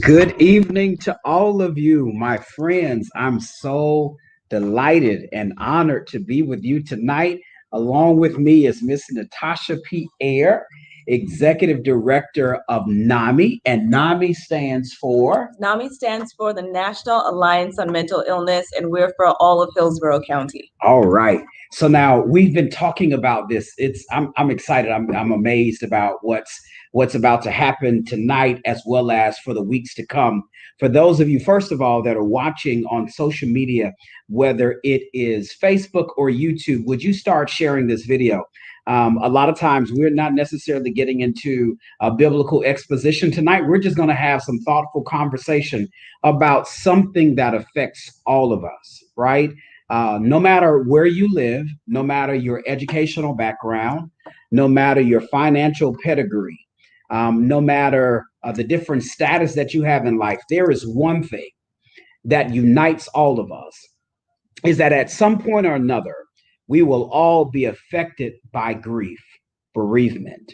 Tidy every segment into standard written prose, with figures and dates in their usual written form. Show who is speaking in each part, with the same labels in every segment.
Speaker 1: Good evening to all of you, my friends. I'm so delighted and honored to be with you tonight. Along with me is Miss Natasha Pierre, Executive Director of NAMI, and NAMI stands for
Speaker 2: NAMI stands for the National Alliance on Mental Illness, and we're for all of Hillsborough County.
Speaker 1: All right. So now we've been talking about this. I'm excited. I'm amazed about what's about to happen tonight as well as for the weeks to come. For those of you, first of all, that are watching on social media, whether it is Facebook or YouTube, would you start sharing this video? A lot of times we're not necessarily getting into a biblical exposition tonight. We're just going to have some thoughtful conversation about something that affects all of us, right? No matter where you live, no matter your educational background, no matter your financial pedigree, no matter the different status that you have in life, there is one thing that unites all of us is that at some point or another, we will all be affected by grief, bereavement.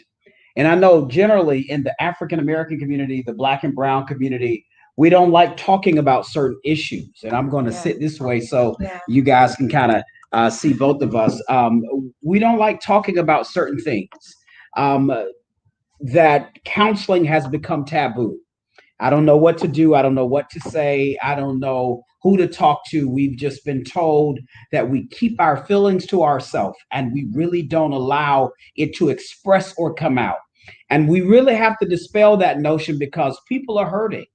Speaker 1: And I know generally in the African American community, the Black and Brown community, we don't like talking about certain issues. And I'm going to sit this way so you guys can kind of see both of us. We don't like talking about certain things. Um, that counseling has become taboo. I don't know what to do. I don't know what to say. I don't know who to talk to. We've just been told that we keep our feelings to ourselves and we really don't allow it to express or come out. And we really have to dispel that notion because people are hurting.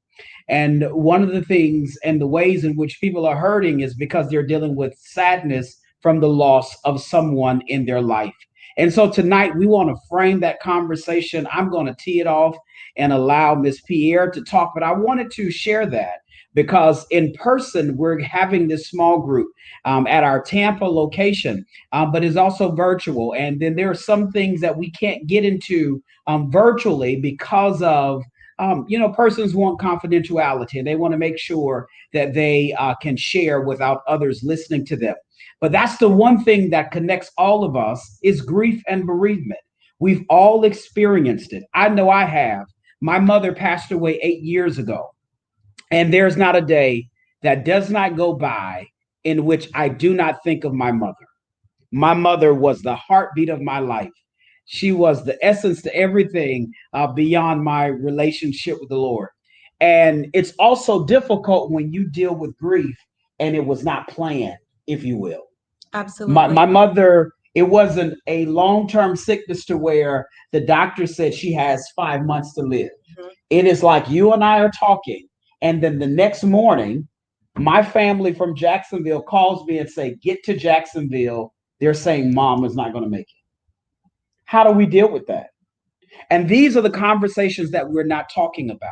Speaker 1: And one of the things and the ways in which people are hurting is because they're dealing with sadness from the loss of someone in their life. And so tonight we want to frame that conversation. I'm going to tee it off and allow Miss Pierre to talk, but I wanted to share that because in person we're having this small group at our Tampa location, but it's also virtual. And then there are some things that we can't get into virtually because of persons want confidentiality and they want to make sure that they can share without others listening to them. But that's the one thing that connects all of us is grief and bereavement. We've all experienced it. I know I have. My mother passed away 8 years ago, and there's not a day that does not go by in which I do not think of my mother. My mother was the heartbeat of my life. She was the essence to everything beyond my relationship with the Lord. And it's also difficult when you deal with grief and it was not planned, if you will.
Speaker 2: Absolutely.
Speaker 1: My mother, it wasn't a long-term sickness to where the doctor said she has 5 months to live. Mm-hmm. It is like you and I are talking, and then the next morning, my family from Jacksonville calls me and say, get to Jacksonville. They're saying mom is not going to make it. How do we deal with that? And these are the conversations that we're not talking about.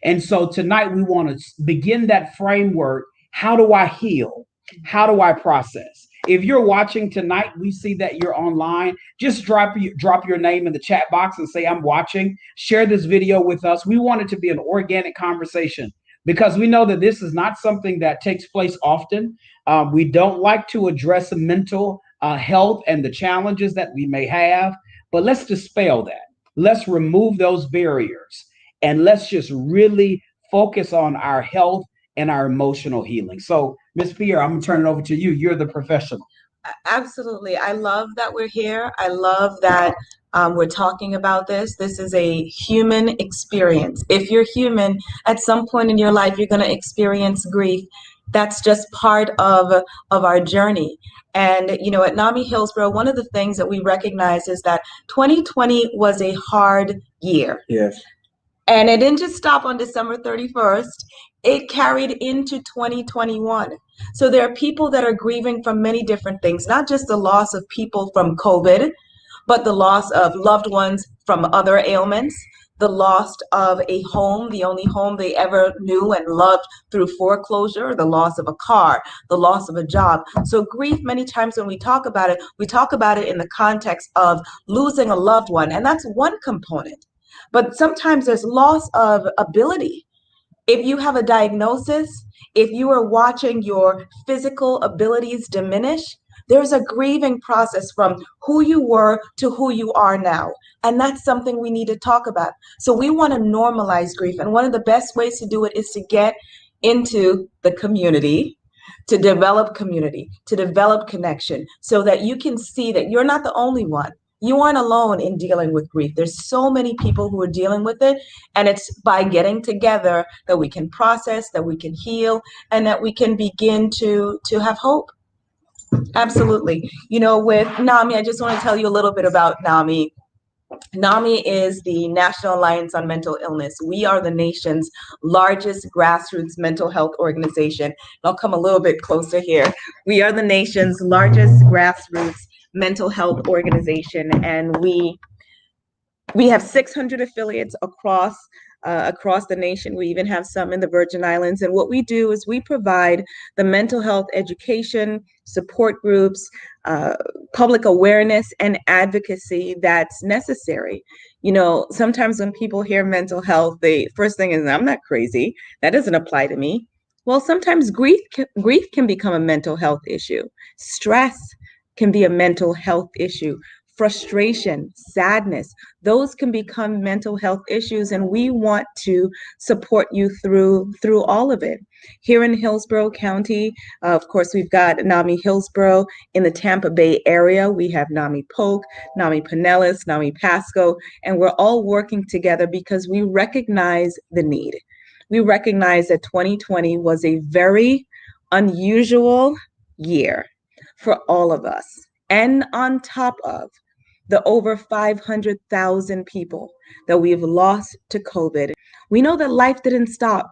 Speaker 1: And so tonight we want to begin that framework. How do I heal? How do I process? If you're watching tonight, we see that you're online. Just drop your name in the chat box and say, I'm watching. Share this video with us. We want it to be an organic conversation because we know that this is not something that takes place often. We don't like to address mental health and the challenges that we may have, but let's dispel that. Let's remove those barriers and let's just really focus on our health and our emotional healing. So, Ms. Pierre, I'm going to turn it over to you. You're the professional.
Speaker 2: Absolutely. I love that we're here. I love that we're talking about this. This is a human experience. If you're human, at some point in your life, you're going to experience grief. That's just part of our journey. And, at NAMI Hillsborough, one of the things that we recognize is that 2020 was a hard year.
Speaker 1: Yes.
Speaker 2: And it didn't just stop on December 31st. It carried into 2021. So there are people that are grieving from many different things, not just the loss of people from COVID, but the loss of loved ones from other ailments, the loss of a home, the only home they ever knew and loved through foreclosure, the loss of a car, the loss of a job. So grief, many times when we talk about it in the context of losing a loved one, and that's one component. But sometimes there's loss of ability. If you have a diagnosis, if you are watching your physical abilities diminish, There's a grieving process from who you were to who you are now. And that's something we need to talk about. So we want to normalize grief. And one of the best ways to do it is to get into the community, to develop connection so that you can see that you're not the only one. You aren't alone in dealing with grief. There's so many people who are dealing with it. And it's by getting together that we can process, that we can heal, and that we can begin to have hope. Absolutely. With NAMI, I just want to tell you a little bit about NAMI. NAMI is the National Alliance on Mental Illness. We are the nation's largest grassroots mental health organization. I'll come a little bit closer here. We are the nation's largest grassroots mental health organization, and we have 600 affiliates across the nation. We even have some in the Virgin Islands. And what we do is we provide the mental health education, support groups, public awareness, and advocacy that's necessary. Sometimes when people hear mental health, the first thing is, I'm not crazy. That doesn't apply to me. Well, sometimes grief can become a mental health issue. Stress can be a mental health issue. Frustration, sadness, those can become mental health issues, and we want to support you through all of it. Here in Hillsborough County, of course, we've got NAMI Hillsborough. In the Tampa Bay area, we have NAMI Polk, NAMI Pinellas, NAMI Pasco, and we're all working together because we recognize the need. We recognize that 2020 was a very unusual year for all of us. And on top of the over 500,000 people that we've lost to COVID, we know that life didn't stop.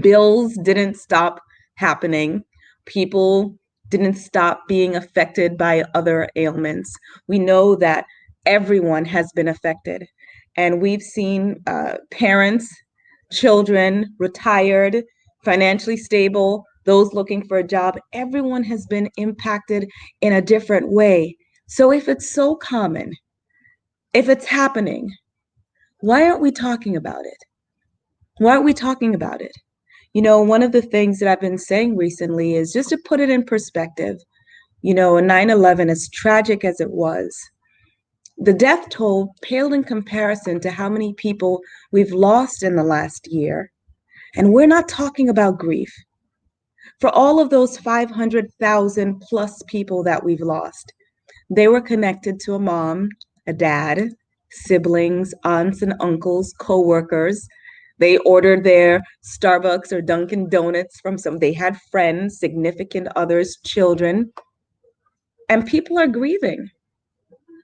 Speaker 2: Bills didn't stop happening. People didn't stop being affected by other ailments. We know that everyone has been affected. And we've seen parents, children, retired, financially stable, those looking for a job. Everyone has been impacted in a different way. So if it's so common, if it's happening, why aren't we talking about it? Why aren't we talking about it? One of the things that I've been saying recently is just to put it in perspective. 9/11, as tragic as it was, the death toll paled in comparison to how many people we've lost in the last year. And we're not talking about grief. For all of those 500,000 plus people that we've lost, they were connected to a mom, a dad, siblings, aunts and uncles, co-workers. They ordered their Starbucks or Dunkin' Donuts from they had friends, significant others, children. And people are grieving.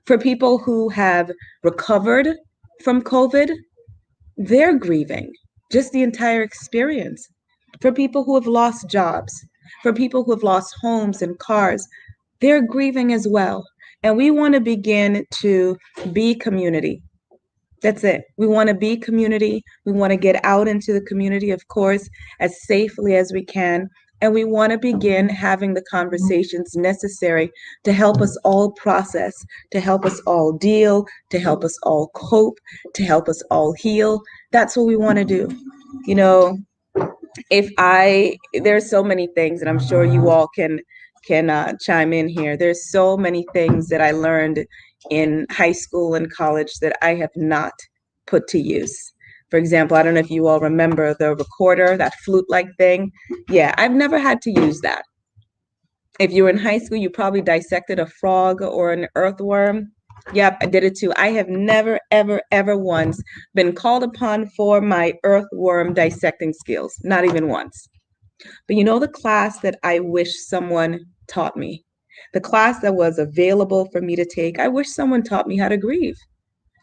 Speaker 2: For people who have recovered from COVID, they're grieving just the entire experience. For people who have lost jobs, for people who have lost homes and cars, they're grieving as well. And we want to begin to be community. That's it. We want to be community. We want to get out into the community, of course, as safely as we can. And we want to begin having the conversations necessary to help us all process, to help us all deal, to help us all cope, to help us all heal. That's what we want to do. There's so many things, and I'm sure you all can chime in here. There's so many things that I learned in high school and college that I have not put to use. For example, I don't know if you all remember the recorder, that flute-like thing. Yeah, I've never had to use that. If you were in high school, you probably dissected a frog or an earthworm. Yep, I did it too. I have never, ever, ever once been called upon for my earthworm dissecting skills. Not even once. But the class that I wish someone taught me, the class that was available for me to take, I wish someone taught me how to grieve.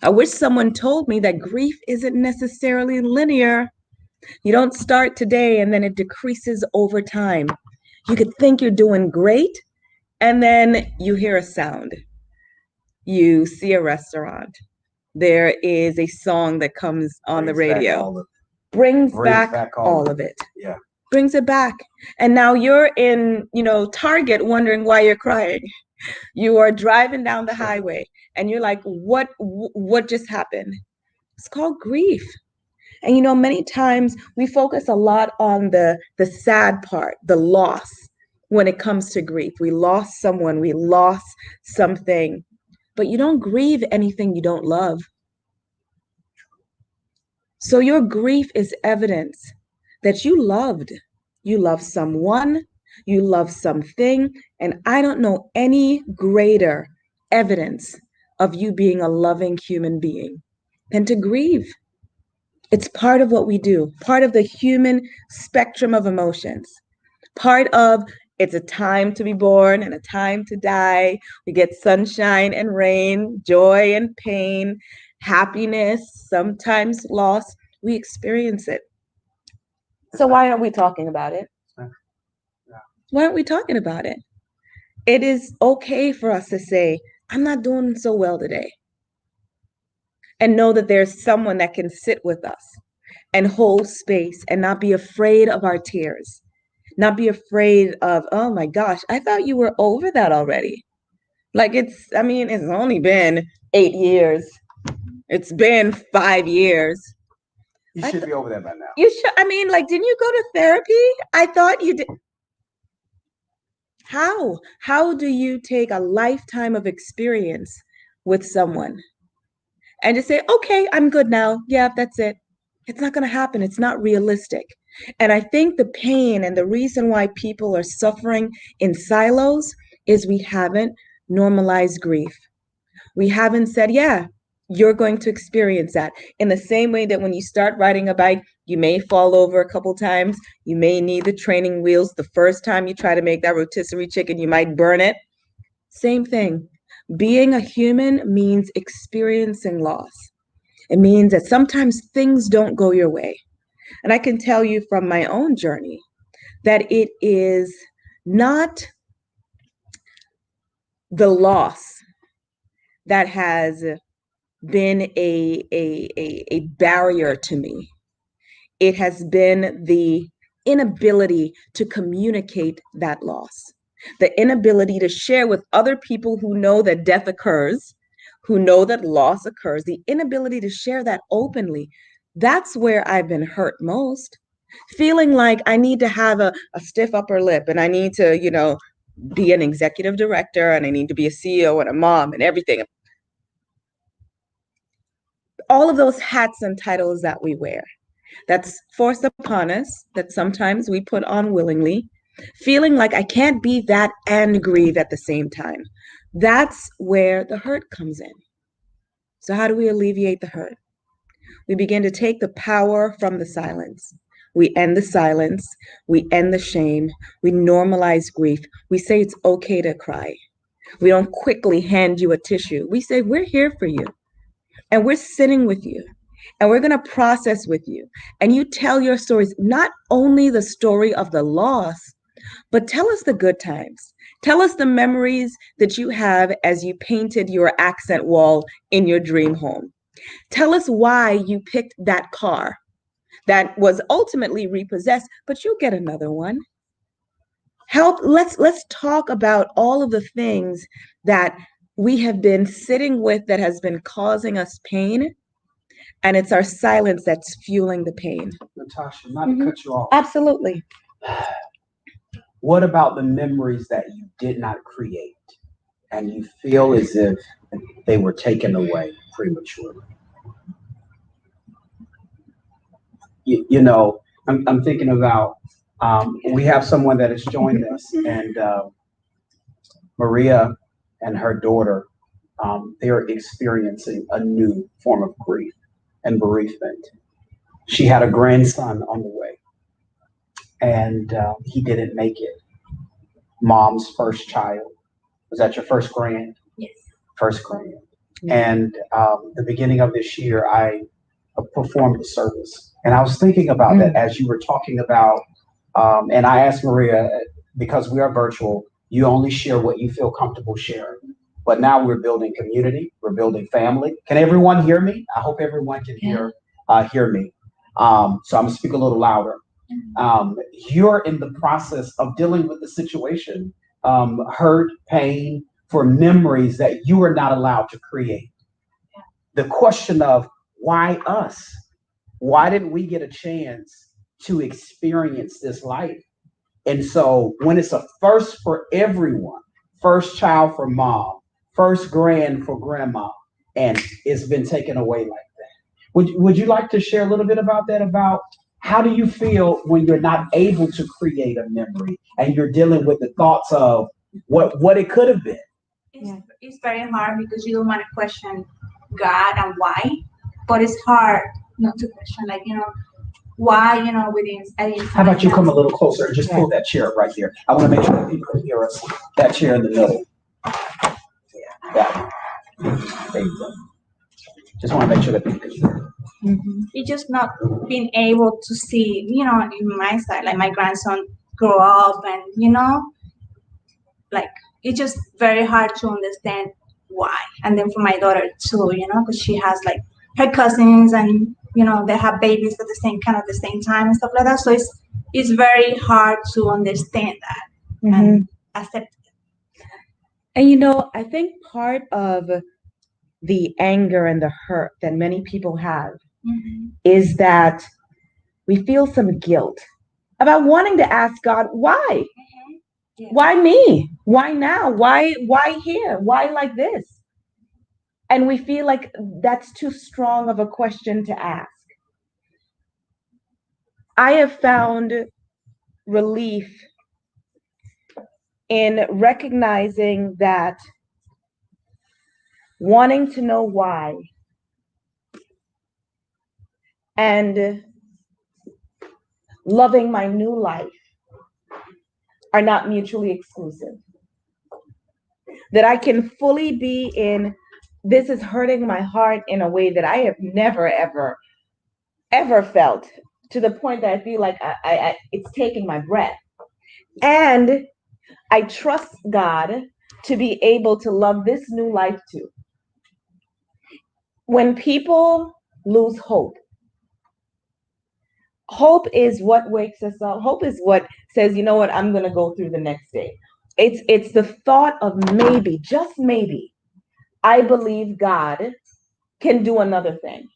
Speaker 2: I wish someone told me that grief isn't necessarily linear. You don't start today and then it decreases over time. You could think you're doing great, and then you hear a sound. You see a restaurant. There is a song that comes on the radio. Brings back all of it.
Speaker 1: Yeah.
Speaker 2: Brings it back. And now you're in, Target wondering why you're crying. You are driving down the highway and you're like, what just happened? It's called grief. And many times we focus a lot on the sad part, the loss. when it comes to grief. We lost someone, we lost something, but you don't grieve anything you don't love. So your grief is evidence that you loved. You love someone, you love something, and I don't know any greater evidence of you being a loving human being than to grieve. It's part of what we do, part of the human spectrum of emotions, part of it's a time to be born and a time to die. We get sunshine and rain, joy and pain, happiness, sometimes loss. We experience it. So why aren't we talking about it? Why aren't we talking about it? It is okay for us to say, I'm not doing so well today. And know that there's someone that can sit with us and hold space and not be afraid of our tears, not be afraid of, oh my gosh, I thought you were over that already. Like it's only been 8 years. It's been 5 years.
Speaker 1: You should be over that by now.
Speaker 2: You should, didn't you go to therapy? I thought you did. How do you take a lifetime of experience with someone and just say, okay, I'm good now. Yeah, that's it. It's not going to happen. It's not realistic. And I think the pain and the reason why people are suffering in silos is we haven't normalized grief. We haven't said, yeah, you're going to experience that. In the same way that when you start riding a bike, you may fall over a couple times. You may need the training wheels. The first time you try to make that rotisserie chicken, you might burn it. Same thing. Being a human means experiencing loss. It means that sometimes things don't go your way. And I can tell you from my own journey that it is not the loss that has been a barrier to me. It has been the inability to communicate that loss, the inability to share with other people who know that death occurs, who know that loss occurs, the inability to share that openly. That's where I've been hurt most. Feeling like I need to have a stiff upper lip and I need to, be an executive director and I need to be a CEO and a mom and everything. All of those hats and titles that we wear, that's forced upon us, that sometimes we put on willingly, feeling like I can't be that and grieve at the same time. That's where the hurt comes in. So how do we alleviate the hurt? We begin to take the power from the silence. We end the silence. We end the shame. We normalize grief. We say it's okay to cry. We don't quickly hand you a tissue. We say, we're here for you. And we're sitting with you. And we're going to process with you. And you tell your stories, not only the story of the loss, but tell us the good times. Tell us the memories that you have as you painted your accent wall in your dream home. Tell us why you picked that car that was ultimately repossessed, but you'll get another one. Let's talk about all of the things that we have been sitting with that has been causing us pain. And it's our silence that's fueling the pain.
Speaker 1: Natasha, not to cut you off.
Speaker 2: Absolutely.
Speaker 1: What about the memories that you did not create and you feel as if they were taken away prematurely? I'm thinking about, we have someone that has joined us, and Maria and her daughter, they're experiencing a new form of grief and bereavement. She had a grandson on the way, and he didn't make it. Mom's first child. Was that your first grand?
Speaker 3: Yes.
Speaker 1: First grand. And the beginning of this year, I performed the service. And I was thinking about that as you were talking about, and I asked Maria, because we are virtual, you only share what you feel comfortable sharing. But now we're building community, we're building family. Can everyone hear me? I hope everyone can hear me. So I'm gonna speak a little louder. You're in the process of dealing with the situation, hurt, pain, for memories that you are not allowed to create. The question of why us? Why didn't we get a chance to experience this life? And so when it's a first for everyone, first child for mom, first grand for grandma, and it's been taken away like that. Would you like to share a little bit about that? About how do you feel when you're not able to create a memory and you're dealing with the thoughts of what it could have been?
Speaker 3: It's very hard because you don't want to question God and why, but it's hard not to question, like, why, I didn't
Speaker 1: How about you come a little closer and just pull that chair right there? I want to make sure that people can hear us. That chair in the middle. Yeah. There you go. Just want to make sure that people can hear.
Speaker 3: It's just not being able to see, in my side, like my grandson grow up and, like it's just very hard to understand why. And then for my daughter too, because she has like her cousins and, they have babies at the same time and stuff like that. So it's very hard to understand that and accept it.
Speaker 4: And I think part of the anger and the hurt that many people have is that we feel some guilt about wanting to ask God, why? Yeah. Why me? Why now? Why here? Why like this? And we feel like that's too strong of a question to ask. I have found relief in recognizing that wanting to know why and loving my new life are not mutually exclusive. That I can fully be in, this is hurting my heart in a way that I have never, ever felt, to the point that I feel like it's taking my breath. And I trust God to be able to love this new life too. When people lose hope, hope is what wakes us up. Hope is what says, you know what, I'm going to go through the next day. It's the thought of maybe, just maybe, I believe God can do another thing.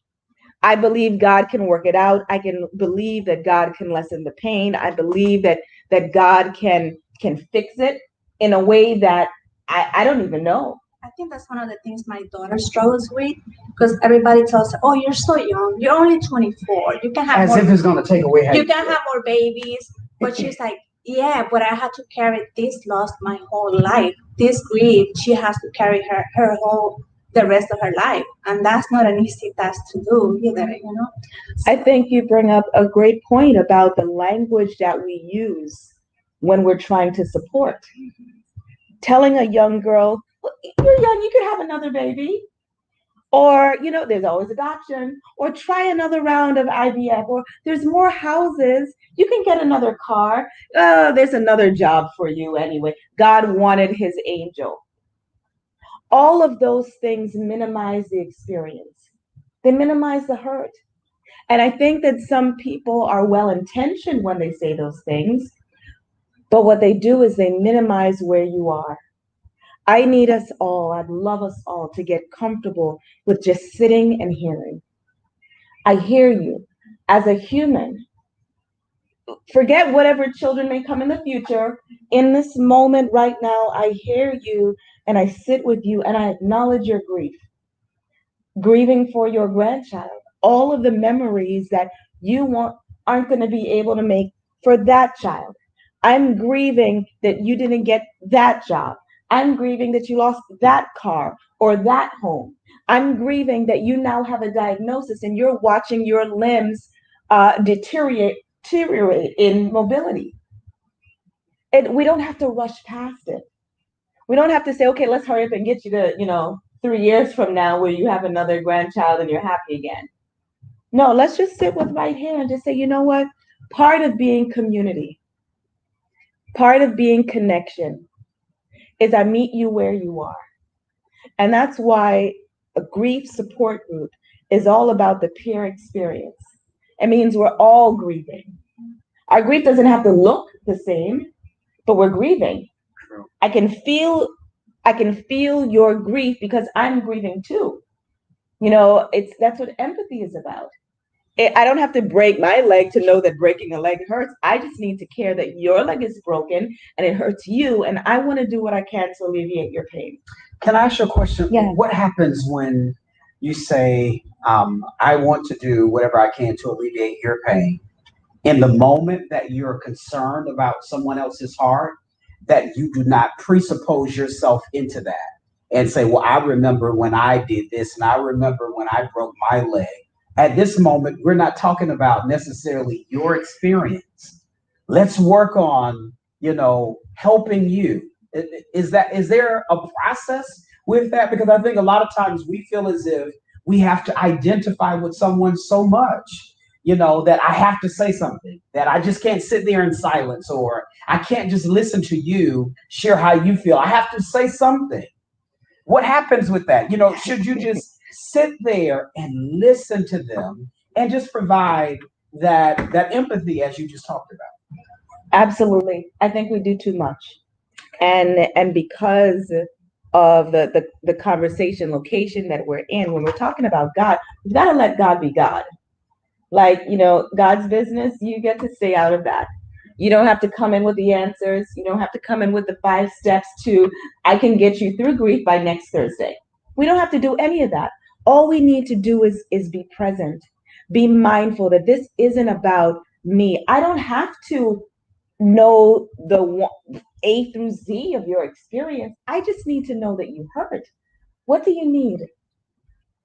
Speaker 4: I believe God can work it out. I can believe that God can lessen the pain. I believe that God can fix it in a way that I don't even know.
Speaker 3: I think that's one of the things my daughter struggles with, because everybody tells her, "Oh, you're so young. You're only 24. You can have
Speaker 1: as if it's going to take away.
Speaker 3: You can have more babies." But she's like, "Yeah, but I had to carry this loss my whole life. This grief, she has to carry the rest of her life, and that's not an easy task to do either."
Speaker 4: I think you bring up a great point about the language that we use when we're trying to support. Telling a young girl, you're young, you could have another baby. Or, there's always adoption. Or try another round of IVF. Or there's more houses. You can get another car. There's another job for you anyway. God wanted his angel. All of those things minimize the experience. They minimize the hurt. And I think that some people are well-intentioned when they say those things. But what they do is they minimize where you are. I need us all, I'd love us all to get comfortable with just sitting and hearing. I hear you as a human. Forget whatever children may come in the future. In this moment right now, I hear you and I sit with you and I acknowledge your grief. Grieving for your grandchild. All of the memories that you aren't going to be able to make for that child. I'm grieving that you didn't get that job. I'm grieving that you lost that car or that home. I'm grieving that you now have a diagnosis and you're watching your limbs deteriorate in mobility. And we don't have to rush past it. We don't have to say, okay, let's hurry up and get you to, 3 years from now where you have another grandchild and you're happy again. No, let's just sit with right here and just say, you know what? Part of being community, part of being connection is I meet you where you are. And that's why a grief support group is all about the peer experience. It means we're all grieving. Our grief doesn't have to look the same, but we're grieving. I can feel your grief because I'm grieving too. That's what empathy is about. I don't have to break my leg to know that breaking a leg hurts. I just need to care that your leg is broken and it hurts you, and I want to do what I can to alleviate your pain.
Speaker 1: Can I ask you a question?
Speaker 4: Yeah.
Speaker 1: What happens when you say, I want to do whatever I can to alleviate your pain? In the moment that you're concerned about someone else's heart, that you do not presuppose yourself into that and say, well, I remember when I did this and I remember when I broke my leg. At this moment, we're not talking about necessarily your experience. Let's work on, helping you. Is there a process with that? Because I think a lot of times we feel as if we have to identify with someone so much, that I have to say something, that I just can't sit there in silence, or I can't just listen to you share how you feel. I have to say something. What happens with that? Should you just sit there and listen to them and just provide that empathy as you just talked about?
Speaker 4: Absolutely. I think we do too much. And because of the conversation location that we're in, when we're talking about God, we've got to let God be God. Like, God's business, you get to stay out of that. You don't have to come in with the answers. You don't have to come in with the 5 steps to, I can get you through grief by next Thursday. We don't have to do any of that. All we need to do is be present, be mindful that this isn't about me. I don't have to know the A through Z of your experience. I just need to know that you hurt. What do you need?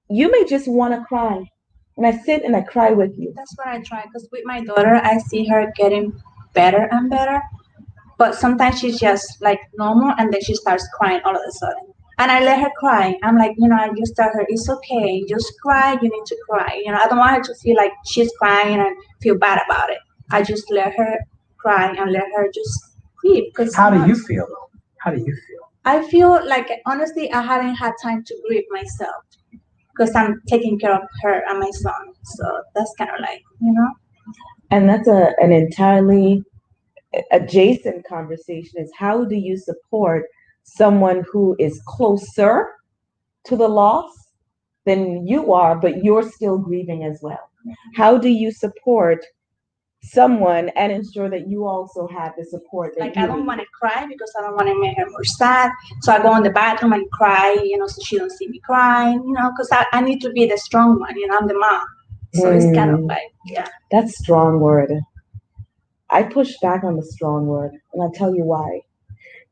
Speaker 4: You may just want to cry. And I sit and I cry with you.
Speaker 3: That's what I try, because with my daughter, I see her getting better and better. But sometimes she's just like normal, and then she starts crying all of a sudden. And I let her cry. I'm like, I just tell her, it's okay, just cry, you need to cry. I don't want her to feel like she's crying and feel bad about it. I just let her cry and let her just grieve.
Speaker 1: How do you feel? How do you feel?
Speaker 3: I feel like, honestly, I haven't had time to grieve myself, because I'm taking care of her and my son. So that's kind of like,
Speaker 4: And that's an entirely adjacent conversation, is how do you support someone who is closer to the loss than you are, but you're still grieving as well? How do you support someone and ensure that you also have the support that
Speaker 3: like
Speaker 4: you
Speaker 3: I don't
Speaker 4: need?
Speaker 3: want to cry, because I don't want to make her more sad. So I go in the bathroom and cry, so she don't see me crying, because I need to be the strong one, I'm the mom. So it's kind of like, yeah.
Speaker 4: That's strong word. I push back on the strong word, and I'll tell you why.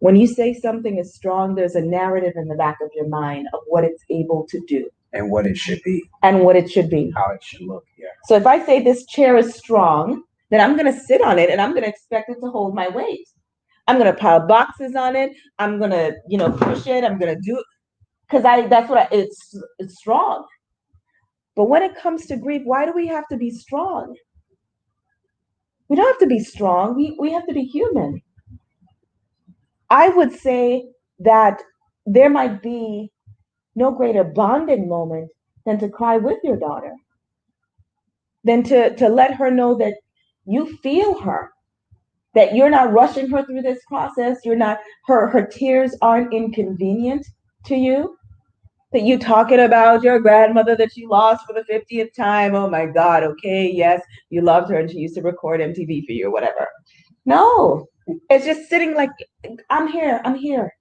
Speaker 4: When you say something is strong, there's a narrative in the back of your mind of what it's able to do.
Speaker 1: And what it should be.
Speaker 4: And what it should be.
Speaker 1: How it should look, yeah.
Speaker 4: So if I say this chair is strong, then I'm going to sit on it and I'm going to expect it to hold my weight. I'm going to pile boxes on it. I'm going to, push it. I'm going to do it because it's strong. But when it comes to grief, why do we have to be strong? We don't have to be strong. We have to be human. I would say that there might be no greater bonding moment than to cry with your daughter, than to let her know that you feel her, that you're not rushing her through this process. You're not, her tears aren't inconvenient to you, that you talking about your grandmother that you lost for the 50th time. Oh my God. Okay. Yes. You loved her and she used to record MTV for you or whatever. No, it's just sitting like, I'm here.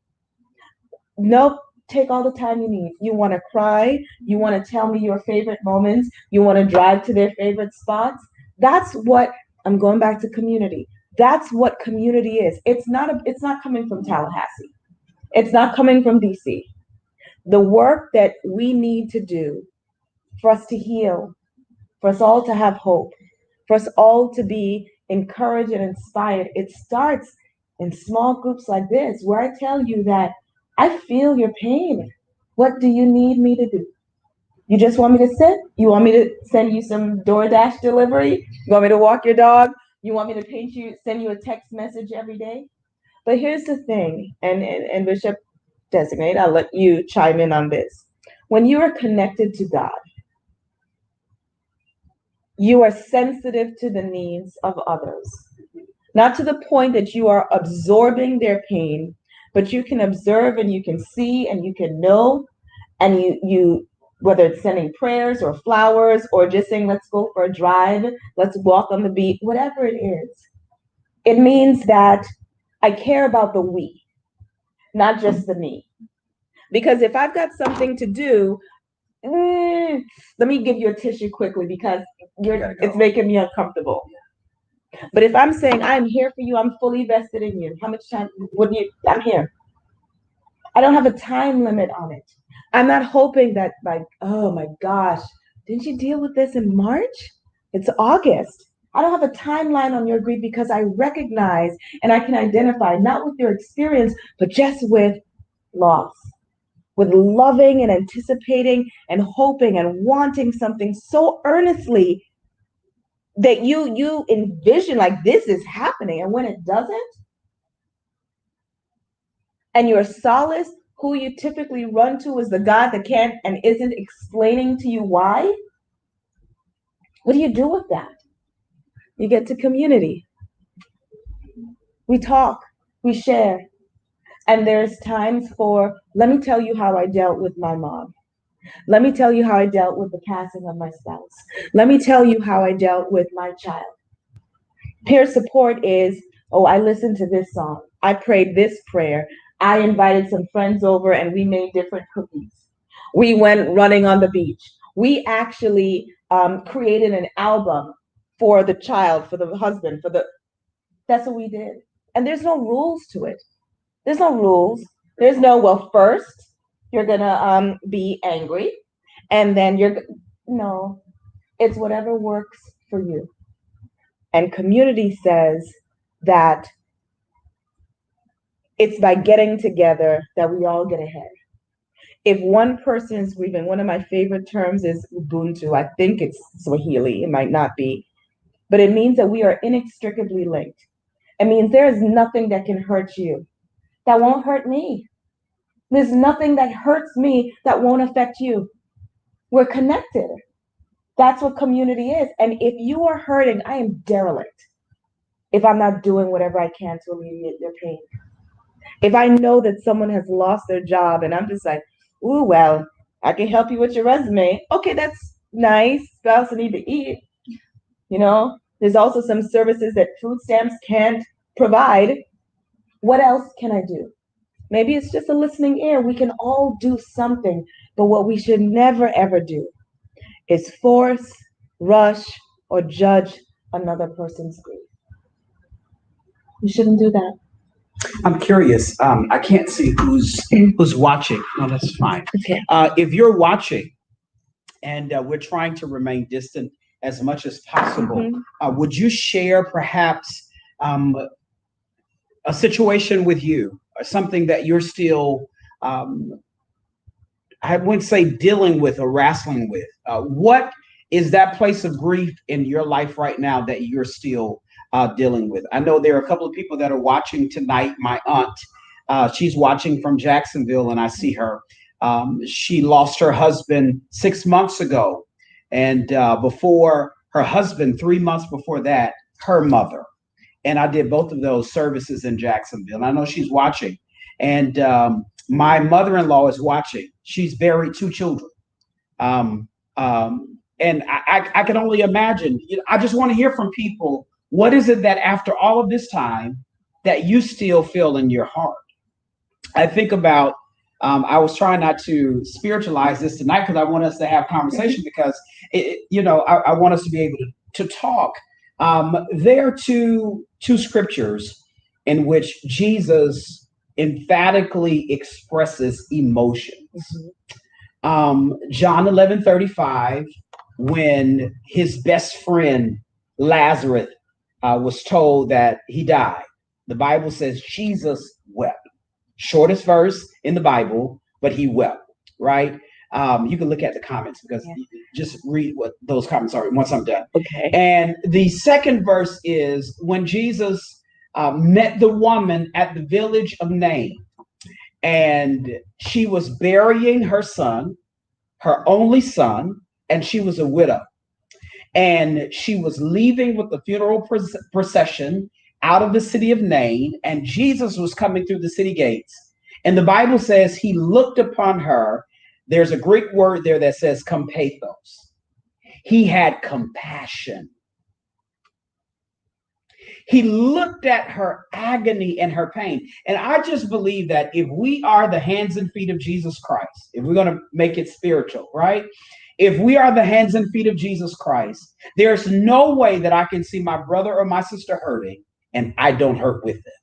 Speaker 4: Nope. Take all the time you need. You want to cry. You want to tell me your favorite moments. You want to drive to their favorite spots. That's what, I'm going back to community. That's what community is. It's not coming from Tallahassee. It's not coming from DC. The work that we need to do for us to heal, for us all to have hope, for us all to be encouraged and inspired, it starts in small groups like this, where I tell you that I feel your pain. What do you need me to do? You just want me to sit? You want me to send you some DoorDash delivery? You want me to walk your dog? You want me to send you a text message every day? But here's the thing, and Bishop Designate, I'll let you chime in on this. When you are connected to God, you are sensitive to the needs of others. Not to the point that you are absorbing their pain, but you can observe and you can see and you can know, and you whether it's sending prayers or flowers or just saying, let's go for a drive, let's walk on the beach, whatever it is. It means that I care about the we, not just the me. Because if I've got something to do, let me give you a tissue quickly because it's making me uncomfortable. But if I'm saying I'm here for you, I'm fully vested in you. How much time would you? I'm here. I don't have a time limit on it. I'm not hoping that, like, oh my gosh, didn't you deal with this in March? It's August. I don't have a timeline on your grief because I recognize and I can identify, not with your experience, but just with loss, with loving and anticipating and hoping and wanting something so earnestly that you envision like this is happening. And when it doesn't, and your solace, who you typically run to, is the God that can't and isn't explaining to you why, what do you do with that? You get to community. We talk, we share. And there's times for, let me tell you how I dealt with my mom. Let me tell you how I dealt with the passing of my spouse. Let me tell you how I dealt with my child. Peer support is, oh, I listened to this song. I prayed this prayer. I invited some friends over and we made different cookies. We went running on the beach. We actually created an album for the child, for the husband, that's what we did. And there's no rules to it. There's no rules. There's no, well, first you're gonna be angry and then no, it's whatever works for you. And community says that it's by getting together that we all get ahead. If one person is grieving, one of my favorite terms is Ubuntu. I think it's Swahili, it might not be, but it means that we are inextricably linked. It means there is nothing that can hurt you that won't hurt me. There's nothing that hurts me that won't affect you. We're connected. That's what community is. And if you are hurting, I am derelict if I'm not doing whatever I can to alleviate your pain. If I know that someone has lost their job and I'm just like, ooh, well, I can help you with your resume. Okay, that's nice. But I also need to eat. There's also some services that food stamps can't provide. What else can I do? Maybe it's just a listening ear. We can all do something. But what we should never, ever do is force, rush, or judge another person's grief. We shouldn't do that.
Speaker 1: I'm curious. I can't see who's watching. No, that's fine.
Speaker 4: Okay.
Speaker 1: If you're watching, and we're trying to remain distant as much as possible, would you share perhaps a situation with you, or something that you're still, I wouldn't say dealing with or wrestling with? What is that place of grief in your life right now that you're still dealing with? I know there are a couple of people that are watching tonight. My aunt, she's watching from Jacksonville, and I see her. She lost her husband 6 months ago. And before her husband, 3 months before that, her mother. And I did both of those services in Jacksonville. And I know she's watching. And my mother-in-law is watching. She's buried 2 children. And I can only imagine. I just want to hear from people. What is it that after all of this time that you still feel in your heart? I think about, I was trying not to spiritualize this tonight because I want us to have conversation because, I want us to be able to talk. There are two scriptures in which Jesus emphatically expresses emotions. John 11:35, when his best friend Lazarus was told that he died, the Bible says Jesus wept. Shortest verse in the Bible, but he wept, right? You can look at the comments because just read what those comments are once I'm done.
Speaker 4: Okay.
Speaker 1: And the second verse is when Jesus met the woman at the village of Nain, and she was burying her son, her only son, and she was a widow. And she was leaving with the funeral procession out of the city of Nain, and Jesus was coming through the city gates. And the Bible says he looked upon her, There's a Greek word there that says compathos. He had compassion. He looked at her agony and her pain. And I just believe that if we are the hands and feet of Jesus Christ, if we're going to make it spiritual, right? If we are the hands and feet of Jesus Christ, there's no way that I can see my brother or my sister hurting and I don't hurt with them.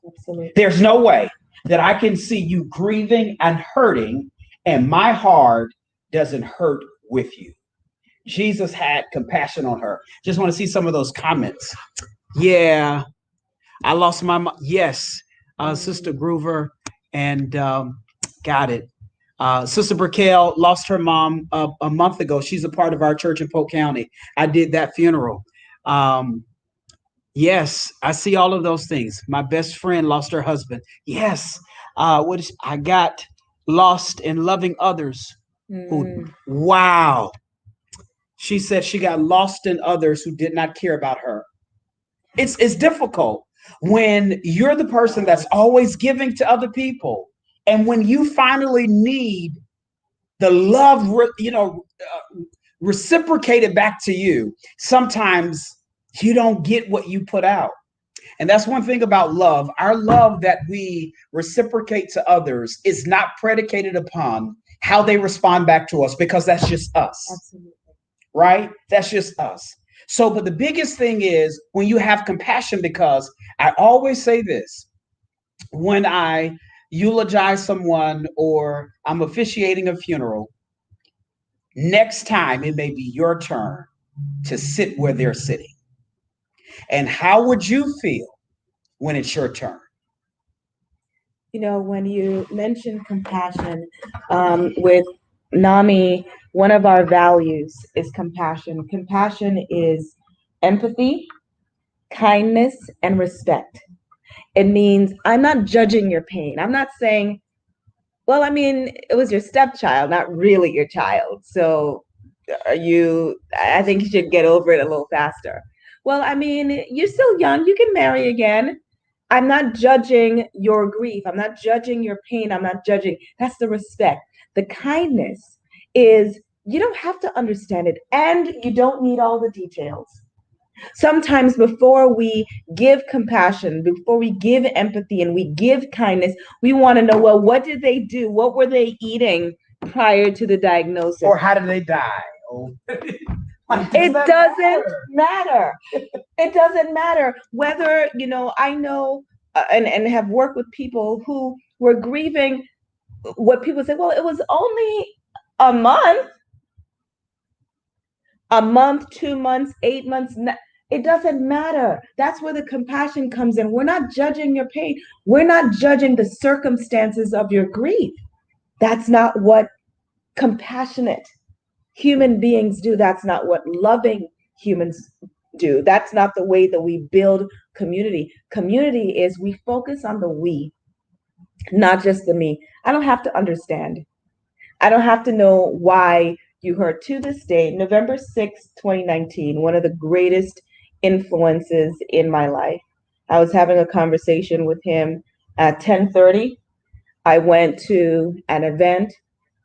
Speaker 4: Absolutely.
Speaker 1: There's no way that I can see you grieving and hurting and my heart doesn't hurt with you. Jesus had compassion on her. Just want to see some of those comments. Yeah, I lost my mom. Yes, Sister Groover, and got it. Sister Brickell lost her mom a month ago. She's a part of our church in Polk County. I did that funeral. Yes, I see all of those things. My best friend lost her husband. Yes, I got lost in loving others. Wow. She said she got lost in others who did not care about her. It's difficult when you're the person that's always giving to other people. And when you finally need the love, reciprocated back to you, sometimes you don't get what you put out. And that's one thing about love. Our love that we reciprocate to others is not predicated upon how they respond back to us, because that's just us.
Speaker 4: Absolutely.
Speaker 1: Right? That's just us. So, but the biggest thing is when you have compassion, because I always say this, when I eulogize someone or I'm officiating a funeral, next time it may be your turn to sit where they're sitting. And how would you feel when it's your turn?
Speaker 4: You know, when you mentioned compassion, with NAMI, one of our values is compassion. Compassion is empathy, kindness, and respect. It means I'm not judging your pain. I'm not saying, well, I mean, it was your stepchild, not really your child. So I think you should get over it a little faster. Well, I mean, you're still young. You can marry again. I'm not judging your grief. I'm not judging your pain. I'm not judging. That's the respect. The kindness is you don't have to understand it and you don't need all the details. Sometimes before we give compassion, before we give empathy and we give kindness, we want to know, well, what did they do? What were they eating prior to the diagnosis?
Speaker 1: Or how did they die? Oh.
Speaker 4: It doesn't matter. It doesn't matter whether, I know and have worked with people who were grieving what people say, well, it was only a month, 2 months, 8 months. It doesn't matter. That's where the compassion comes in. We're not judging your pain. We're not judging the circumstances of your grief. That's not what compassionate human beings do. That's not what loving humans do. That's not the way that we build community. Community is we focus on the we, not just the me. I don't have to understand. I don't have to know why you hurt. To this day, November 6th, 2019, one of the greatest influences in my life. I was having a conversation with him at 10:30. I went to an event,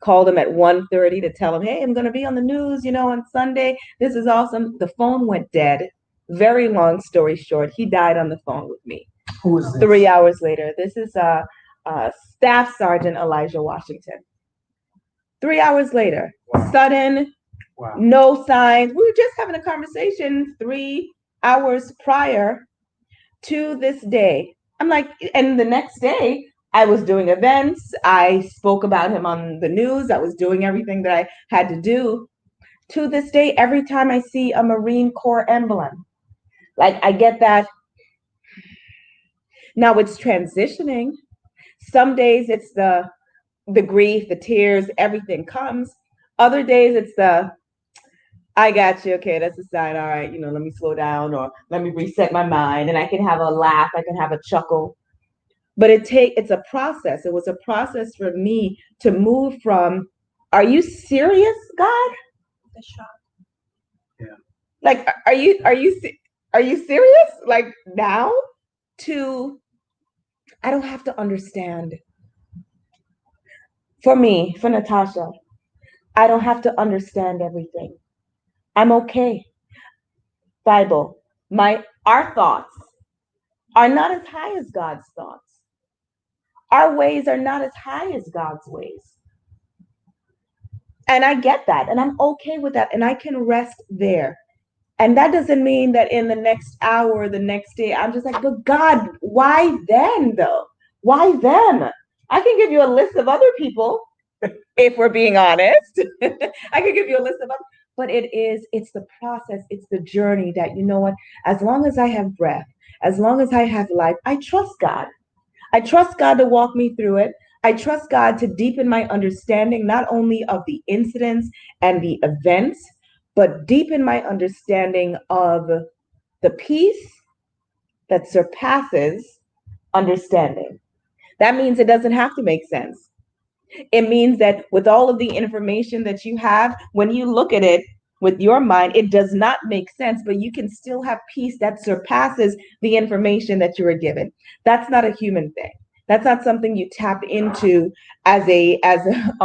Speaker 4: called him at 1:30 to tell him, hey, I'm going to be on the news, on Sunday. This is awesome. The phone went dead. Very long story short, he died on the phone with me.
Speaker 1: Who is this?
Speaker 4: 3 hours later. This is Staff Sergeant Elijah Washington. 3 hours later, wow. Sudden, wow. No signs. We were just having a conversation 3 hours prior to this day. I'm like, and the next day, I was doing events. I spoke about him on the news. I was doing everything that I had to do. To this day, every time I see a Marine Corps emblem, like I get that. Now it's transitioning. Some days it's the grief, the tears, everything comes. Other days it's I got you. Okay, that's a sign. All right, let me slow down or let me reset my mind, and I can have a laugh. I can have a chuckle. But it's a process. It was a process for me to move from, are you serious, God?
Speaker 3: The shock.
Speaker 1: Yeah.
Speaker 4: Like, are you serious? Like now to, I don't have to understand. For me, for Natasha, I don't have to understand everything. I'm okay. Bible, our thoughts are not as high as God's thoughts. Our ways are not as high as God's ways. And I get that, and I'm okay with that, and I can rest there. And that doesn't mean that in the next hour or the next day, I'm just like, but God, why then though? Why them? I can give you a list of other people, if we're being honest. I can give you a list of others, but it's the process, it's the journey that, you know what, as long as I have breath, as long as I have life, I trust God. I trust God to walk me through it. I trust God to deepen my understanding, not only of the incidents and the events, but deepen my understanding of the peace that surpasses understanding. That means it doesn't have to make sense. It means that with all of the information that you have, when you look at it with your mind, it does not make sense, but you can still have peace that surpasses the information that you were given. That's not a human thing. That's not something you tap into as a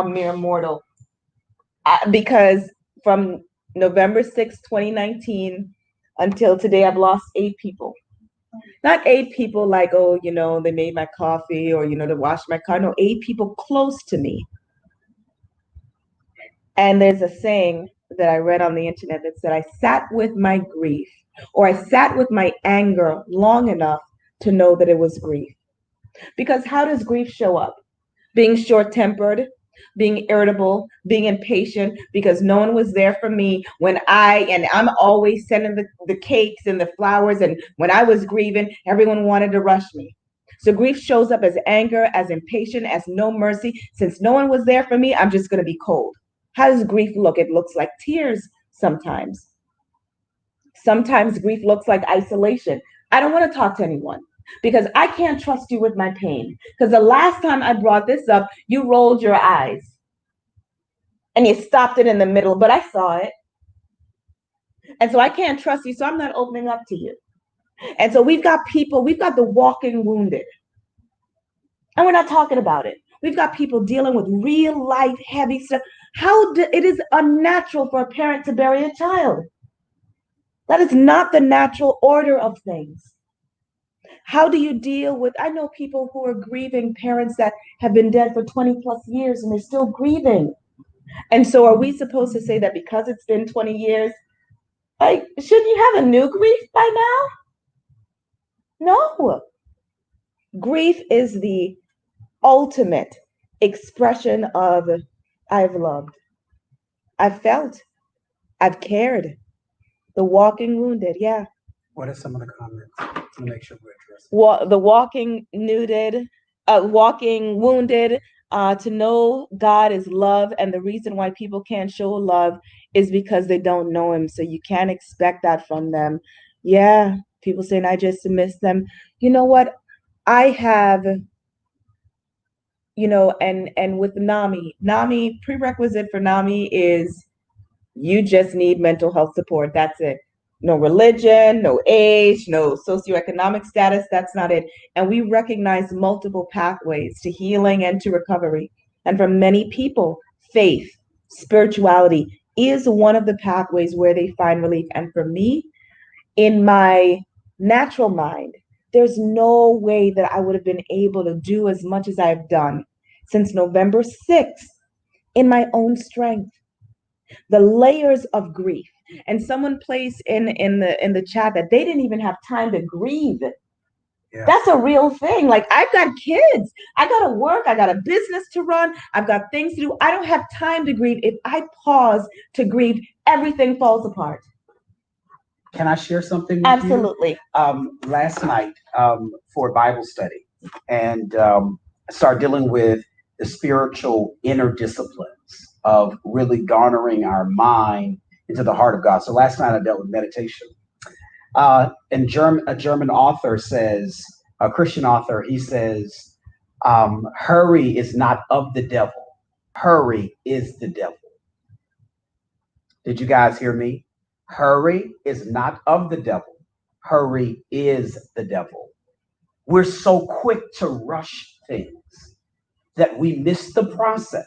Speaker 4: mere mortal. Because from November 6th, 2019 until today, I've lost 8 people. Not 8 people like, oh, they made my coffee or, they washed my car. No, 8 people close to me. And there's a saying that I read on the internet that said, I sat with my grief, or I sat with my anger long enough to know that it was grief. Because how does grief show up? Being short-tempered, being irritable, being impatient because no one was there for me when I'm always sending the cakes and the flowers. And when I was grieving, everyone wanted to rush me. So grief shows up as anger, as impatient, as no mercy. Since no one was there for me, I'm just going to be cold. How does grief look? It looks like tears sometimes. Sometimes grief looks like isolation. I don't want to talk to anyone because I can't trust you with my pain. Because the last time I brought this up, you rolled your eyes and you stopped it in the middle, but I saw it. And so I can't trust you, so I'm not opening up to you. And so we've got the walking wounded, and we're not talking about it. We've got people dealing with real life heavy stuff. It is unnatural for a parent to bury a child. That is not the natural order of things. How do you deal with, I know people who are grieving parents that have been dead for 20 plus years and they're still grieving. And so are we supposed to say that because it's been 20 years, like, shouldn't you have a new grief by now? No. Grief is the ultimate expression of I've loved, I've felt, I've cared. The walking wounded, yeah.
Speaker 1: What are some of the comments to make sure we're addressing?
Speaker 4: The walking wounded, to know God is love, and the reason why people can't show love is because they don't know him. So you can't expect that from them. Yeah, people saying I just miss them. You know what? I have, and with NAMI, prerequisite for NAMI is you just need mental health support. That's it. No religion, no age, no socioeconomic status. That's not it. And we recognize multiple pathways to healing and to recovery. And for many people, faith, spirituality is one of the pathways where they find relief. And for me, in my natural mind, there's no way that I would have been able to do as much as I've done since November 6th in my own strength. The layers of grief. And someone placed in the chat that they didn't even have time to grieve. Yeah. That's a real thing. Like, I've got kids, I got to work, I got a business to run, I've got things to do. I don't have time to grieve. If I pause to grieve, everything falls apart.
Speaker 1: Can I share something with
Speaker 4: Absolutely.
Speaker 1: you? Last night for Bible study, and start dealing with the spiritual inner disciplines of really garnering our mind into the heart of God. So last night I dealt with meditation. A German author says, a Christian author, he says, hurry is not of the devil. Hurry is the devil. Did you guys hear me? Hurry is not of the devil. Hurry is the devil. We're so quick to rush things. that we miss the process.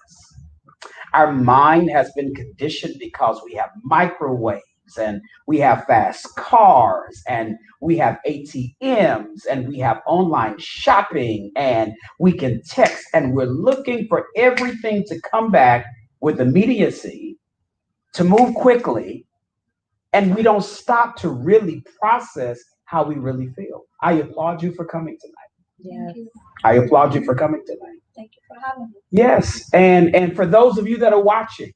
Speaker 1: Our mind has been conditioned because we have microwaves and we have fast cars and we have ATMs and we have online shopping and we can text, and we're looking for everything to come back with immediacy, to move quickly, and we don't stop to really process how we really feel. I applaud you for coming tonight.
Speaker 3: Thank you.
Speaker 1: I applaud you for coming tonight.
Speaker 3: Thank you for having me.
Speaker 1: Yes, and for those of you that are watching,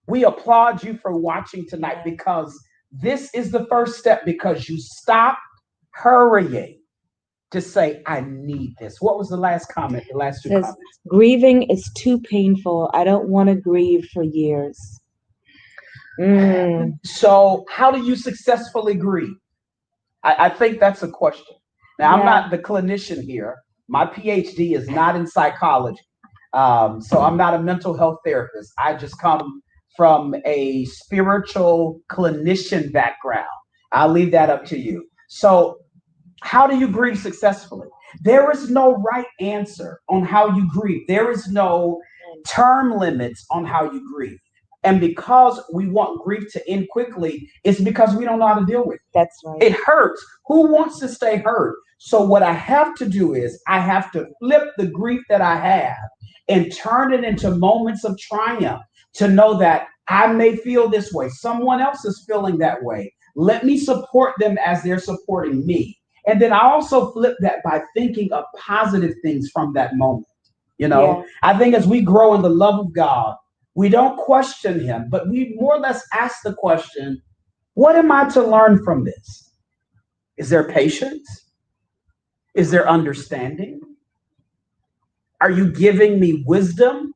Speaker 1: we applaud you for watching tonight, because this is the first step, because you stop hurrying to say, I need this. What was the last comment? The last two
Speaker 4: Says,
Speaker 1: comments.
Speaker 4: grieving is too painful. I don't want to grieve for years.
Speaker 1: So how do you successfully grieve? I think that's a question. Now, I'm not the clinician here. My PhD is not in psychology. So I'm not a mental health therapist. I just come from a spiritual clinician background. I'll leave that up to you. So how do you grieve successfully? There is no right answer on how you grieve. There is no term limits on how you grieve. And because we want grief to end quickly, it's because we don't know how to deal with it.
Speaker 4: That's right.
Speaker 1: It hurts. Who wants to stay hurt? So what I have to do is I have to flip the grief that I have and turn it into moments of triumph, to know that I may feel this way. Someone else is feeling that way. Let me support them as they're supporting me. And then I also flip that by thinking of positive things from that moment. I think as we grow in the love of God, we don't question him, but we more or less ask the question, what am I to learn from this? Is there patience? Is there understanding? Are you giving me wisdom?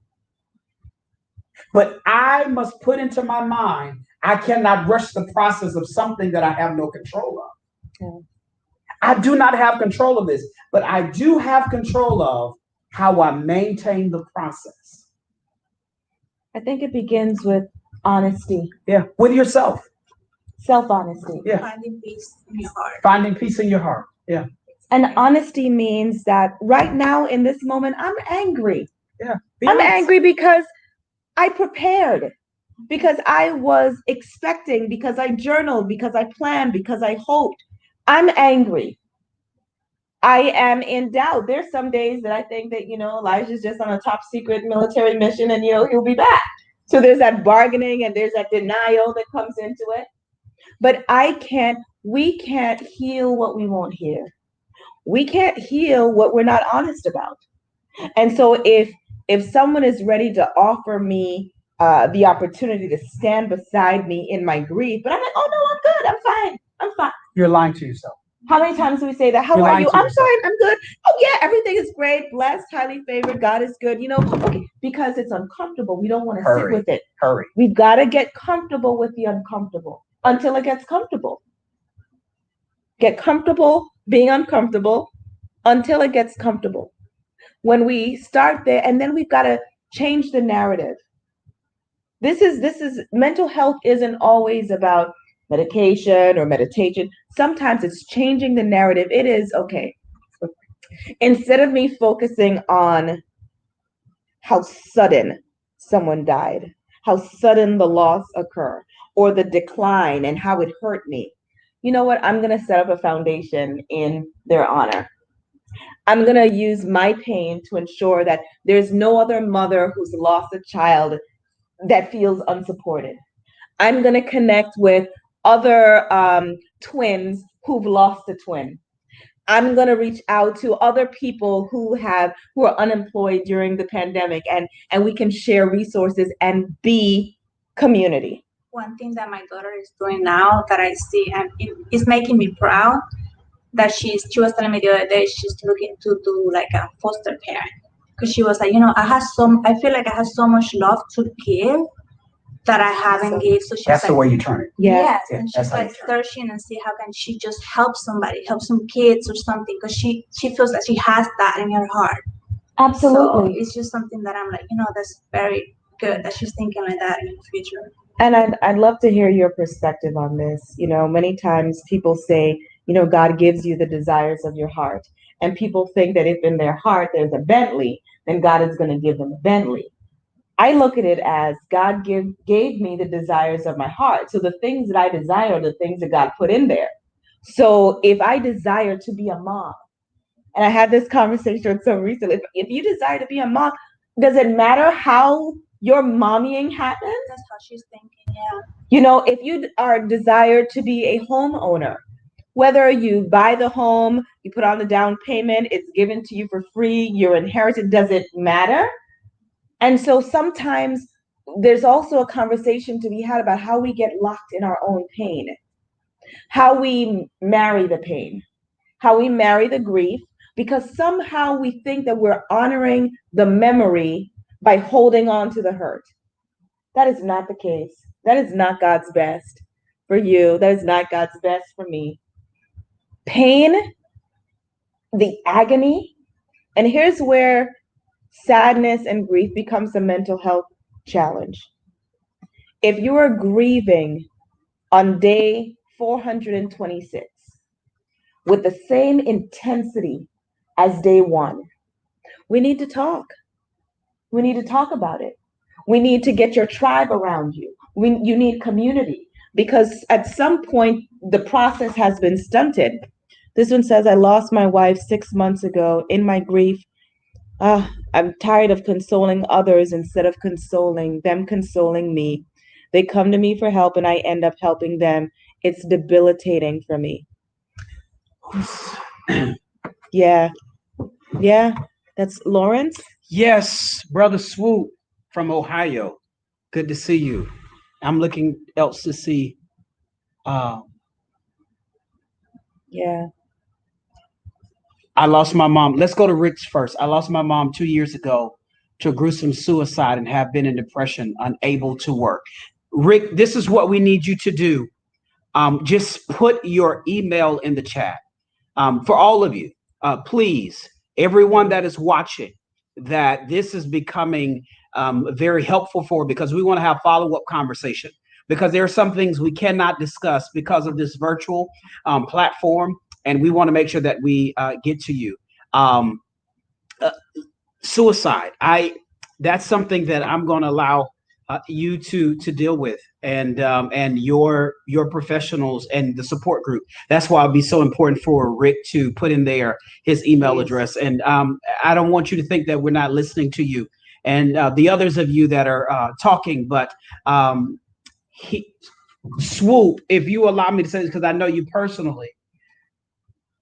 Speaker 1: But I must put into my mind, I cannot rush the process of something that I have no control of.
Speaker 4: Yeah.
Speaker 1: I do not have control of this, but I do have control of how I maintain the process.
Speaker 4: I think it begins with honesty.
Speaker 1: Yeah, with yourself.
Speaker 4: Self-honesty.
Speaker 1: Yeah.
Speaker 3: Finding peace in your heart.
Speaker 1: Finding peace in your heart. Yeah.
Speaker 4: And honesty means that right now in this moment, I'm angry.
Speaker 1: Yeah.
Speaker 4: I'm angry because I prepared, because I was expecting, because I journaled, because I planned, because I hoped. I'm angry. I am in doubt. There's some days that I think that, Elijah's just on a top secret military mission and, he'll be back. So there's that bargaining and there's that denial that comes into it. But we can't heal what we won't hear. We can't heal what we're not honest about. And so if someone is ready to offer me the opportunity to stand beside me in my grief, but I'm like, oh no, I'm good. I'm fine.
Speaker 1: You're lying to yourself.
Speaker 4: How many times do we say that? How are you? I'm fine. I'm good. Oh yeah, everything is great. Blessed, highly favored. God is good. Okay, because it's uncomfortable. We don't want to sit with it.
Speaker 1: Hurry.
Speaker 4: We've got to get comfortable with the uncomfortable until it gets comfortable. Get comfortable being uncomfortable until it gets comfortable. When we start there, and then we've got to change the narrative. This is mental health isn't always about medication or meditation. Sometimes it's changing the narrative. It is, okay, instead of me focusing on how sudden someone died, how sudden the loss occurred, or the decline and how it hurt me, you know what? I'm going to set up a foundation in their honor. I'm going to use my pain to ensure that there's no other mother who's lost a child that feels unsupported. I'm going to connect with other twins who've lost a twin. I'm going to reach out to other people who are unemployed during the pandemic, and we can share resources and be community.
Speaker 3: One thing that my daughter is doing now that I see, and it's making me proud, that she was telling me the other day she's looking to do like a foster parent, because she was like, I feel like I have so much love to give that I haven't given. So
Speaker 1: that's like, the way you turn it.
Speaker 3: Yes, yeah, and she's like searching and see how can she just help somebody, help some kids or something, because she feels that she has that in her heart.
Speaker 4: Absolutely.
Speaker 3: So it's just something that I'm like, that's very good that she's thinking like that in the future.
Speaker 4: And I'd love to hear your perspective on this. Many times people say, God gives you the desires of your heart. and people think that if in their heart there's a Bentley, then God is going to give them a Bentley. I look at it as God gave me the desires of my heart. So the things that I desire are the things that God put in there. So if I desire to be a mom, and I had this conversation with someone recently, if you desire to be a mom, does it matter how your mommying happens?
Speaker 3: That's how she's thinking, yeah.
Speaker 4: You know, if you are desired to be a homeowner, whether you buy the home, you put on the down payment, it's given to you for free, you're inherited, does it matter? And so sometimes there's also a conversation to be had about how we get locked in our own pain, how we marry the pain, how we marry the grief, because somehow we think that we're honoring the memory by holding on to the hurt. That is not the case. That is not God's best for you. That is not God's best for me. Pain, the agony, and here's where sadness and grief becomes a mental health challenge. If you are grieving on day 426 with the same intensity as day one, we need to talk. We need to talk about it. We need to get your tribe around you. You need community, because at some point the process has been stunted. This one says, I lost my wife 6 months ago. In my grief, I'm tired of consoling others instead of them consoling me. They come to me for help and I end up helping them. It's debilitating for me. Yeah. That's Lawrence.
Speaker 1: Yes, Brother Swoop from Ohio. Good to see you. I'm looking else to see.
Speaker 4: Yeah.
Speaker 1: I lost my mom. Let's go to Rick's first. I lost my mom 2 years ago to a gruesome suicide and have been in depression, unable to work. Rick, this is what we need you to do. Just put your email in the chat. For all of you, please, everyone that is watching, that this is becoming very helpful for, because we want to have follow-up conversation, because there are some things we cannot discuss because of this virtual platform, and we want to make sure that we get to you. Suicide, that's something that I'm going to allow you to deal with, and your professionals and the support group. That's why it'd be so important for Rick to put in there his email address. And I don't want you to think that we're not listening to you and the others of you that are talking, but Swoop, if you allow me to say this, because I know you personally,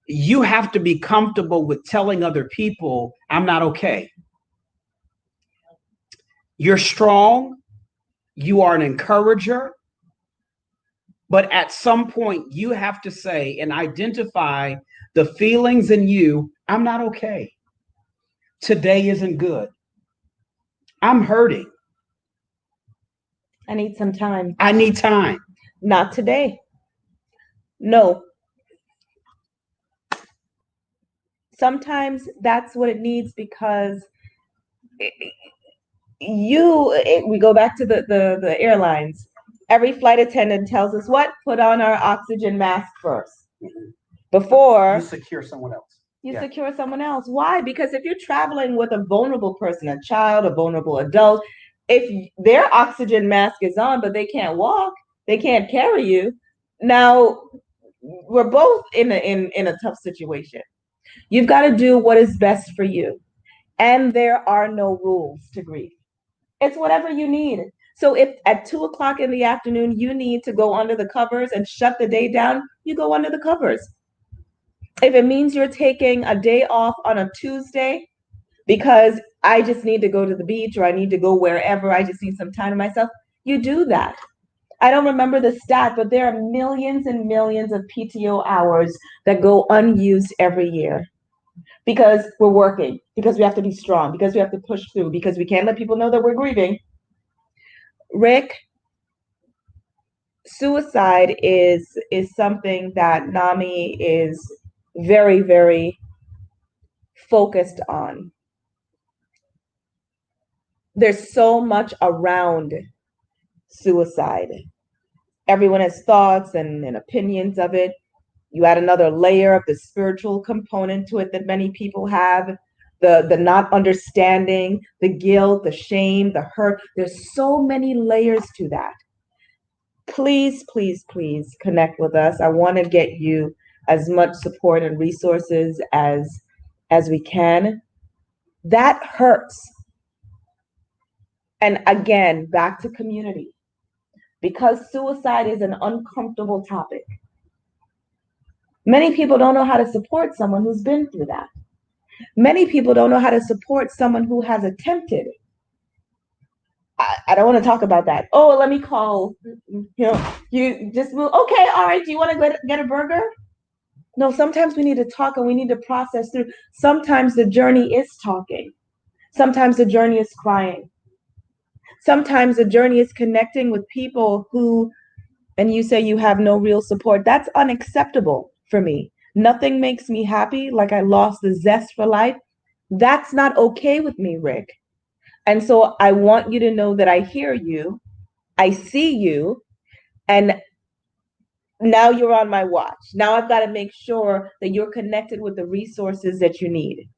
Speaker 1: you have to be comfortable with telling other people, I'm not okay. You're strong. You are an encourager. But at some point, you have to say and identify the feelings in you. I'm not okay. Today isn't good. I'm hurting.
Speaker 4: I need some time.
Speaker 1: I need time.
Speaker 4: Not today. No. Sometimes that's what it needs, because we go back to the airlines. Every flight attendant tells us what? Put on our oxygen mask first. Before
Speaker 1: you secure someone else.
Speaker 4: Secure someone else. Why? Because if you're traveling with a vulnerable person, a child, a vulnerable adult, if their oxygen mask is on, but they can't walk, they can't carry you. Now we're both in a tough situation. You've got to do what is best for you. And there are no rules to grief. It's whatever you need. So if at 2:00 in the afternoon, you need to go under the covers and shut the day down, you go under the covers. If it means you're taking a day off on a Tuesday because I just need to go to the beach, or I need to go wherever, I just need some time to myself, you do that. I don't remember the stat, but there are millions and millions of PTO hours that go unused every year, because we're working, because we have to be strong, because we have to push through, because we can't let people know that we're grieving. Rick, suicide is something that NAMI is very, very focused on. There's so much around suicide. Everyone has thoughts and opinions of it. You add another layer of the spiritual component to it that many people have, the not understanding, the guilt, the shame, the hurt. There's so many layers to that. Please, please, please connect with us. I want to get you as much support and resources as we can. That hurts. And again, back to community. Because suicide is an uncomfortable topic. Many people don't know how to support someone who's been through that. Many people don't know how to support someone who has attempted. I don't want to talk about that. Oh, let me call, you just move. Okay, all right, do you want to get a burger? No, sometimes we need to talk and we need to process through. Sometimes the journey is talking. Sometimes the journey is crying. Sometimes the journey is connecting with people who, and you say you have no real support. That's unacceptable for me. Nothing makes me happy like I lost the zest for life. That's not okay with me, Rick. And so I want you to know that I hear you, I see you, and now you're on my watch. Now I've got to make sure that you're connected with the resources that you need.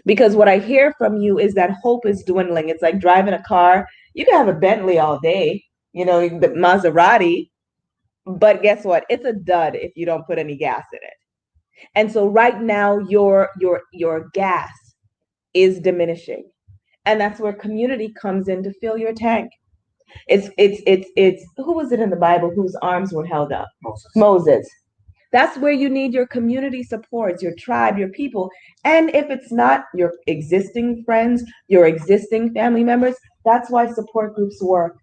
Speaker 4: Because what I hear from you is that hope is dwindling. It's like driving a car. You can have a Bentley all day, the Maserati, but guess what? It's a dud if you don't put any gas in it. And so right now your gas is diminishing. And that's where community comes in to fill your tank. It's who was it in the Bible whose arms were held up? Moses. That's where you need your community supports, your tribe, your people. And if it's not your existing friends, your existing family members, that's why support groups work.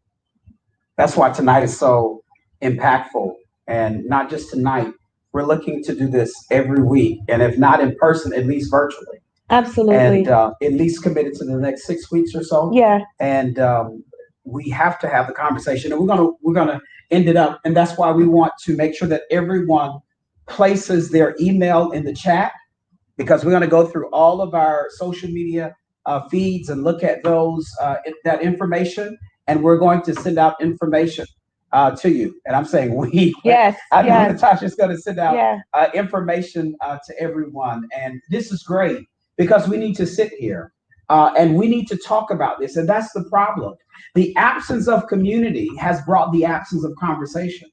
Speaker 1: That's why tonight is so impactful. And not just tonight, we're looking to do this every week. And if not in person, at least virtually.
Speaker 4: Absolutely.
Speaker 1: And at least committed to the next 6 weeks or so.
Speaker 4: Yeah.
Speaker 1: And we have to have the conversation, and we're gonna end it up. And that's why we want to make sure that everyone places their email in the chat, because we're going to go through all of our social media feeds and look at that information, and we're going to send out information to you. And I'm saying we.
Speaker 4: Yes.
Speaker 1: I know
Speaker 4: yes.
Speaker 1: Natasha's going to send out information to everyone, and this is great because we need to sit here and we need to talk about this, and that's the problem. The absence of community has brought the absence of conversation.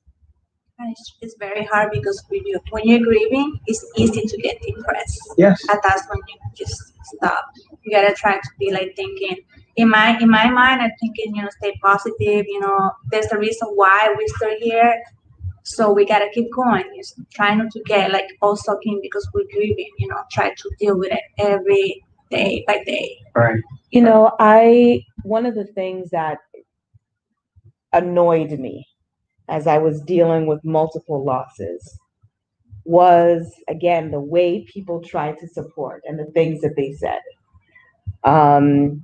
Speaker 3: It's very hard because when you're grieving, it's easy to get depressed.
Speaker 1: Yes.
Speaker 3: And that's when you just stop. You gotta try to be like thinking. In my mind, I'm thinking, stay positive. There's a reason why we're still here, so we gotta keep going. Just try not to get like all sucking because we're grieving. Try to deal with it every day by day.
Speaker 1: Right.
Speaker 4: One of the things that annoyed me as I was dealing with multiple losses was, again, the way people tried to support and the things that they said. Well,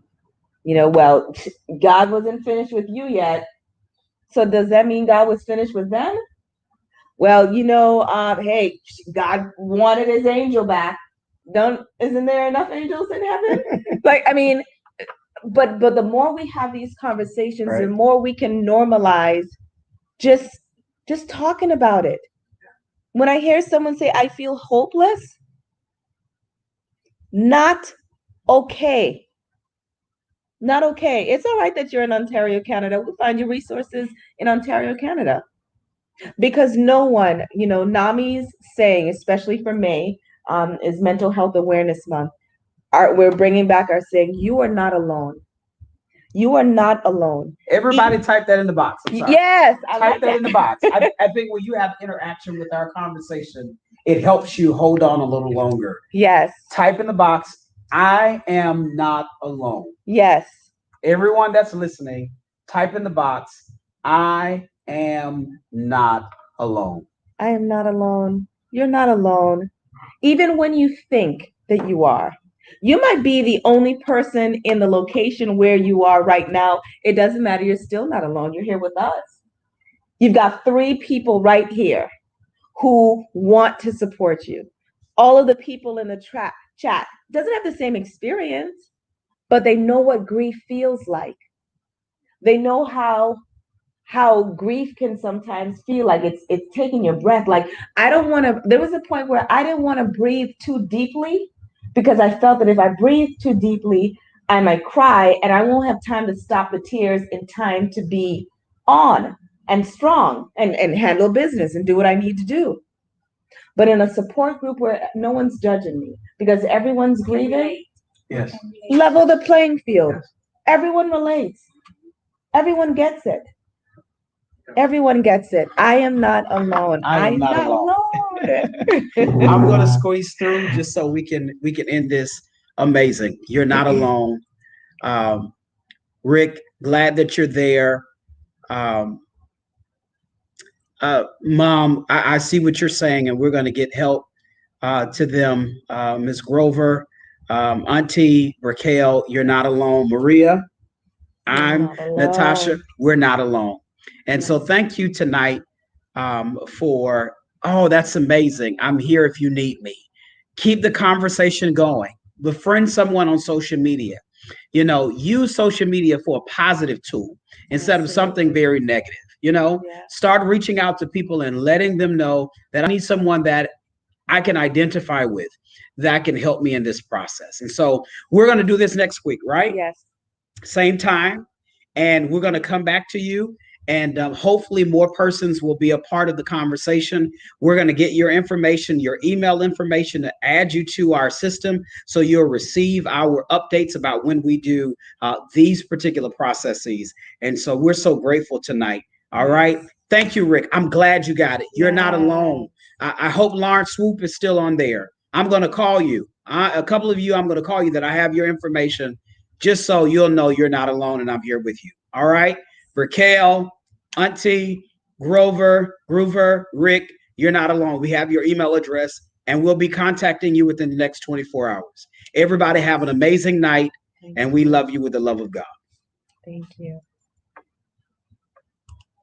Speaker 4: God wasn't finished with you yet. So does that mean God was finished with them? Well, hey, God wanted his angel back. Isn't there enough angels in heaven? But the more we have these conversations, right, the more we can normalize just talking about it. When I hear someone say, I feel hopeless, not okay. Not okay. It's all right that you're in Ontario, Canada. We'll find you resources in Ontario, Canada. Because no one, NAMI's saying, especially for May, is Mental Health Awareness Month. We're bringing back our saying, you are not alone. You are not alone.
Speaker 1: Everybody type that in the box. I'm sorry.
Speaker 4: Yes.
Speaker 1: Type that in the box. I think when you have interaction with our conversation, it helps you hold on a little longer.
Speaker 4: Yes.
Speaker 1: Type in the box, I am not alone.
Speaker 4: Yes.
Speaker 1: Everyone that's listening, type in the box, I am not alone.
Speaker 4: I am not alone. You're not alone. Even when you think that you are. You might be the only person in the location where you are right now. It doesn't matter. You're still not alone. You're here with us. You've got 3 people right here who want to support you. All of the people in the chat doesn't have the same experience, but they know what grief feels like. They know how how grief can sometimes feel like it's taking your breath. Like I don't want to. There was a point where I didn't want to breathe too deeply because I felt that if I breathe too deeply, I might cry and I won't have time to stop the tears in time to be on and strong and handle business and do what I need to do. But in a support group where no one's judging me because everyone's grieving,
Speaker 1: Yes.
Speaker 4: level the playing field. Everyone relates. Everyone gets it. Everyone gets it. I am not alone.
Speaker 1: I am not alone. I'm gonna squeeze through just so we can end this. Amazing. You're not alone. Rick, glad that you're there. Um, Mom, I see what you're saying, and we're going to get help to them. Ms. Grover, Auntie Raquel, you're not alone. Maria, I'm Natasha. We're not alone. And so thank you tonight for, oh, that's amazing. I'm here if you need me. Keep the conversation going. Befriend someone on social media. You know, use social media for a positive tool instead of something very negative. You know, start reaching out to people and letting them know that I need someone that I can identify with that can help me in this process. And so we're going to do this next week, right?
Speaker 4: Yes.
Speaker 1: Same time. And we're going to come back to you. And hopefully more persons will be a part of the conversation. We're going to get your information, your email information to add you to our system so you'll receive our updates about when we do these particular processes. And so we're so grateful tonight. All right. Thank you, Rick. I'm glad you got it. You're not alone. I hope Lawrence Swoop is still on there. I'm going to call you. A couple of you, I'm going to call you that I have your information just so you'll know you're not alone and I'm here with you. All right. Raquel, Auntie, Grover, Rick, you're not alone. We have your email address and we'll be contacting you within the next 24 hours. Everybody have an amazing night and we love you with the love of God.
Speaker 4: Thank you.